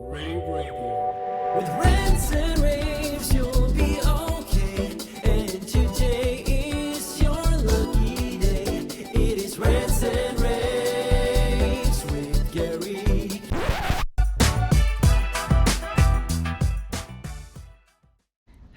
rAVe Radio. With rants and raves, you'll be okay. And today is your lucky day. It is rants and raves with Gary.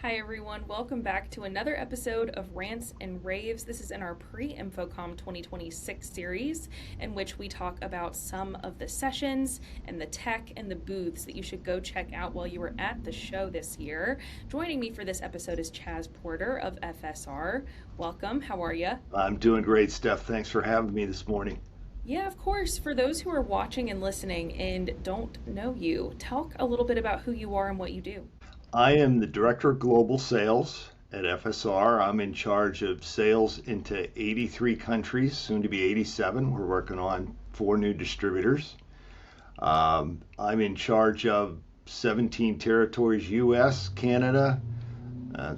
Hi everyone, welcome back to another episode of Rants and Raves. This is in our pre-InfoComm 2026 series, in which we talk about some of the sessions and the tech and the booths that you should go check out while you were at the show this year. Joining me for this episode is Chaz Porter of FSR. Welcome, how are you? I'm doing great, Steph. Thanks for having me this morning. Yeah, of course. For those who are watching and listening and don't know you, talk a little bit about who you are and what you do. I am the Director of Global Sales at FSR. I'm in charge of sales into 83 countries, soon to be 87. We're working on 4 new distributors. I'm in charge of 17 territories, US, Canada,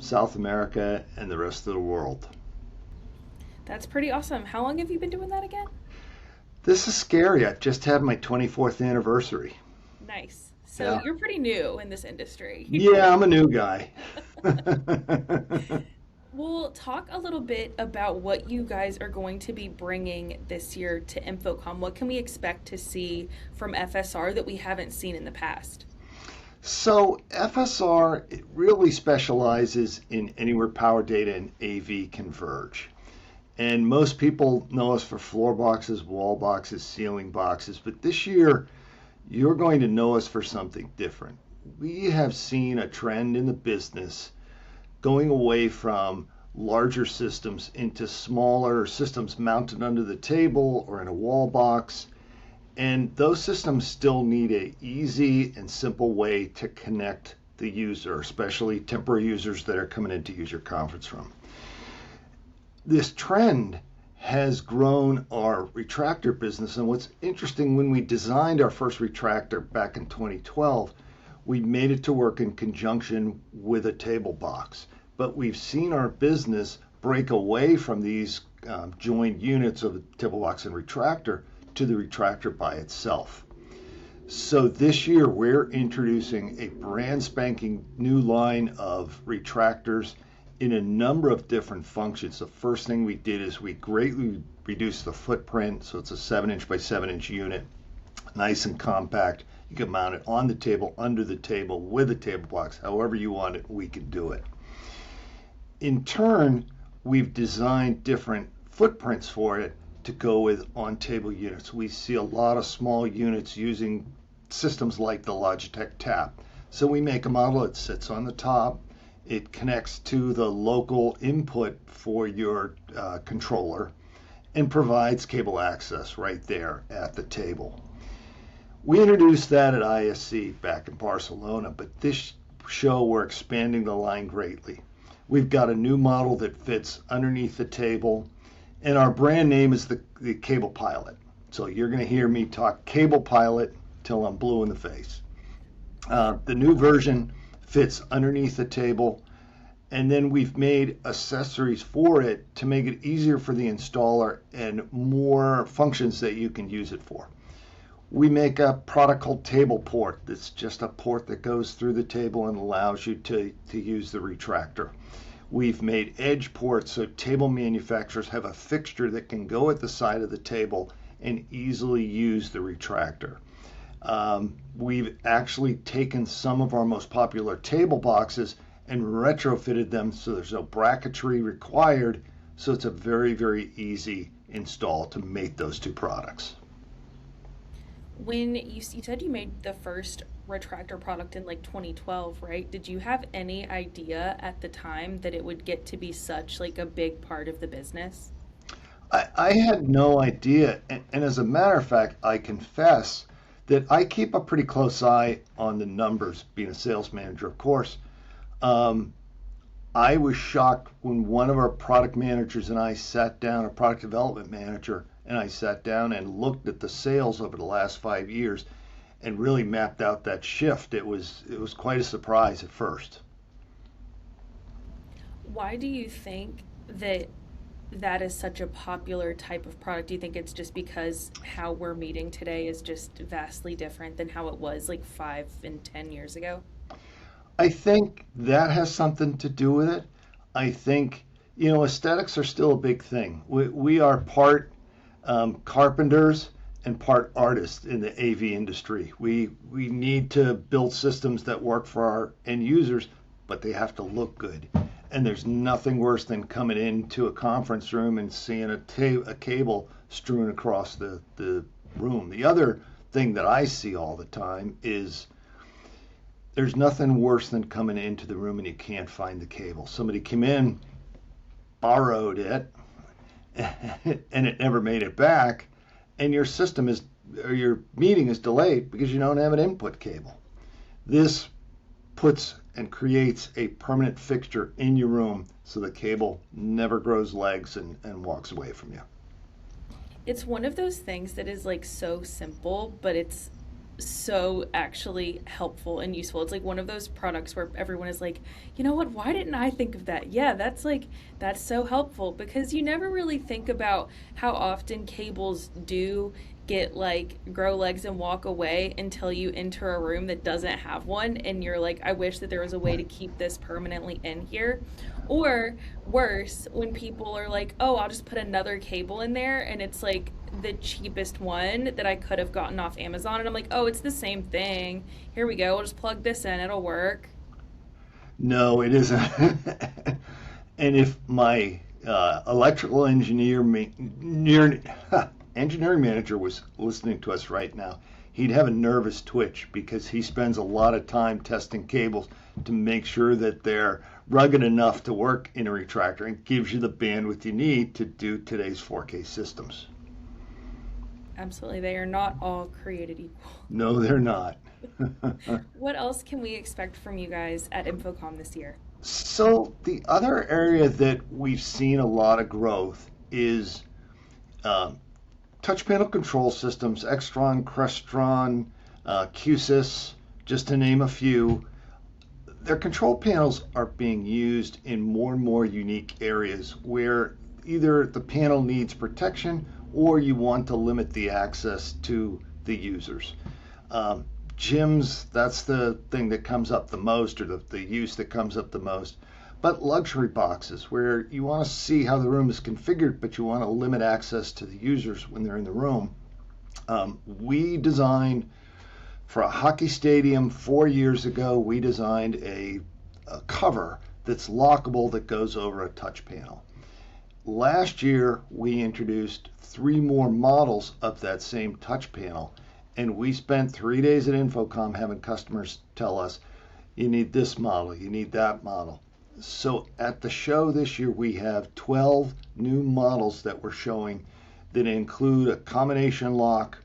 South America, and the rest of the world. That's pretty awesome. How long have you been doing that again? This is scary. I've just had my 24th anniversary. Nice. So You're pretty new in this industry. Yeah, I'm a new guy. We'll talk a little bit about what you guys are going to be bringing this year to InfoComm. What can we expect to see from FSR that we haven't seen in the past? So FSR it really specializes in anywhere power data and AV converge. And most people know us for floor boxes, wall boxes, ceiling boxes, but this year you're going to know us for something different. We have seen a trend in the business going away from larger systems into smaller systems mounted under the table or in a wall box. And those systems still need an easy and simple way to connect the user, especially temporary users that are coming in to use your conference room. This trend has grown our retractor business. And what's interesting, when we designed our first retractor back in 2012, we made it to work in conjunction with a table box. But we've seen our business break away from these joined units of the table box and retractor to the retractor by itself. So this year we're introducing a brand spanking new line of retractors in a number of different functions. The first thing we did is we greatly reduced the footprint, so it's a 7-inch by 7-inch unit, nice and compact. You can mount it on the table, under the table, with a table box, however you want it, we can do it. In turn, we've designed different footprints for it to go with on-table units. We see a lot of small units using systems like the Logitech Tap. So we make a model that sits on the top. It connects to the local input for your controller and provides cable access right there at the table. We introduced that at ISC back in Barcelona, but this show we're expanding the line greatly. We've got a new model that fits underneath the table, and our brand name is the Cable Pilot. So you're going to hear me talk Cable Pilot till I'm blue in the face. The new version fits underneath the table, and then we've made accessories for it to make it easier for the installer and more functions that you can use it for. We make a product called Table Port. That's just a port that goes through the table and allows you to use the retractor. We've made edge ports so table manufacturers have a fixture that can go at the side of the table and easily use the retractor. We've actually taken some of our most popular table boxes and retrofitted them so there's no bracketry required, so it's a very, very easy install to make those two products. When you said you made the first retractor product in like 2012, right? Did you have any idea at the time that it would get to be such like a big part of the business? I had no idea, and as a matter of fact, I confess that I keep a pretty close eye on the numbers, being a sales manager, of course. I was shocked when one of our product managers and I sat down, a product development manager, and I sat down and looked at the sales over the last 5 years and really mapped out that shift. It was quite a surprise at first. Why do you think that that is such a popular type of product? Do you think it's just because how we're meeting today is just vastly different than how it was like 5 and 10 years ago? I think that has something to do with it. I think, aesthetics are still a big thing. We are part carpenters and part artists in the AV industry. We need to build systems that work for our end users, but they have to look good. And there's nothing worse than coming into a conference room and seeing a cable strewn across the room. The other thing that I see all the time is there's nothing worse than coming into the room and you can't find the cable. Somebody came in, borrowed it, and it never made it back, and your system is, or your meeting is delayed because you don't have an input cable. This puts and creates a permanent fixture in your room so the cable never grows legs and walks away from you. It's one of those things that is like so simple, but it's so actually helpful and useful. It's like one of those products where everyone is like, you know what, why didn't I think of that? Yeah, that's so helpful, because you never really think about how often cables do get like grow legs and walk away until you enter a room that doesn't have one, and you're like, I wish that there was a way to keep this permanently in here. Or worse, when people are like, oh, I'll just put another cable in there, and it's like the cheapest one that I could have gotten off Amazon, and I'm like, oh, it's the same thing. Here we go. We'll just plug this in. It'll work. No, it isn't. And if my electrical engineering manager was listening to us right now, he'd have a nervous twitch because he spends a lot of time testing cables to make sure that they're rugged enough to work in a retractor and gives you the bandwidth you need to do today's 4K systems. Absolutely. They are not all created equal. No, they're not. What else can we expect from you guys at InfoComm this year? So the other area that we've seen a lot of growth is touch panel control systems, Extron, Crestron, QSys, just to name a few. Their control panels are being used in more and more unique areas where either the panel needs protection or you want to limit the access to the users. Gyms, that's the thing that comes up the most, or the use that comes up the most. But luxury boxes, where you want to see how the room is configured, but you want to limit access to the users when they're in the room. We designed for a hockey stadium 4 years ago, we designed a cover that's lockable that goes over a touch panel. Last year, we introduced 3 more models of that same touch panel, and we spent 3 days at InfoComm having customers tell us, you need this model, you need that model. So at the show this year, we have 12 new models that we're showing that include a combination lock,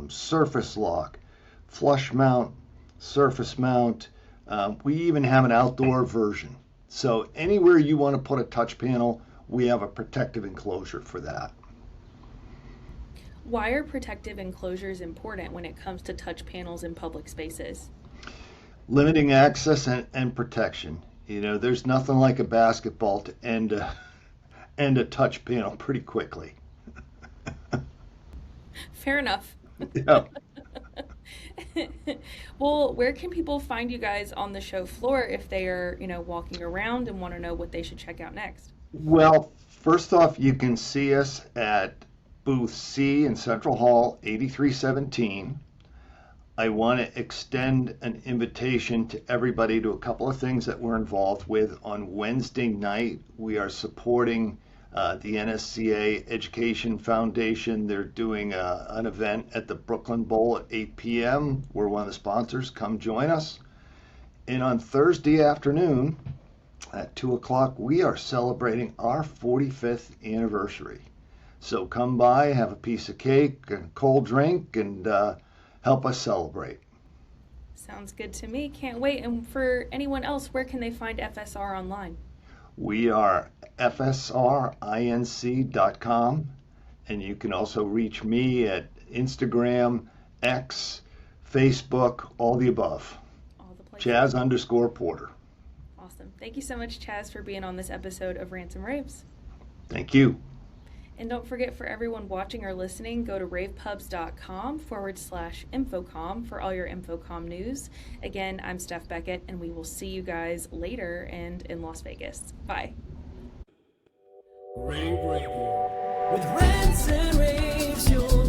surface lock, flush mount, surface mount. We even have an outdoor version. So anywhere you want to put a touch panel, we have a protective enclosure for that. Why are protective enclosures important when it comes to touch panels in public spaces? Limiting access and protection. There's nothing like a basketball to end a touch panel pretty quickly. Fair enough. Yeah. Well, where can people find you guys on the show floor if they are, walking around and want to know what they should check out next? Well, first off, you can see us at booth C in Central Hall, 8317. I want to extend an invitation to everybody to a couple of things that we're involved with. On Wednesday night, we are supporting the NSCA Education Foundation. They're doing an event at the Brooklyn Bowl at 8 p.m. We're one of the sponsors. Come join us. And on Thursday afternoon at 2 o'clock, we are celebrating our 45th anniversary. So come by, have a piece of cake and a cold drink, and help us celebrate. Sounds good to me. Can't wait. And for anyone else, where can they find FSR online? We are fsrinc.com, and you can also reach me at Instagram, X, Facebook, all the above. All the places. Chaz_Porter. Awesome. Thank you so much, Chaz, for being on this episode of Rants and Raves. Thank you. And don't forget, for everyone watching or listening, go to ravepubs.com/InfoComm for all your InfoComm news. Again, I'm Steph Beckett, and we will see you guys later and in Las Vegas. Bye. Rave Radio. With rants and raves, you'll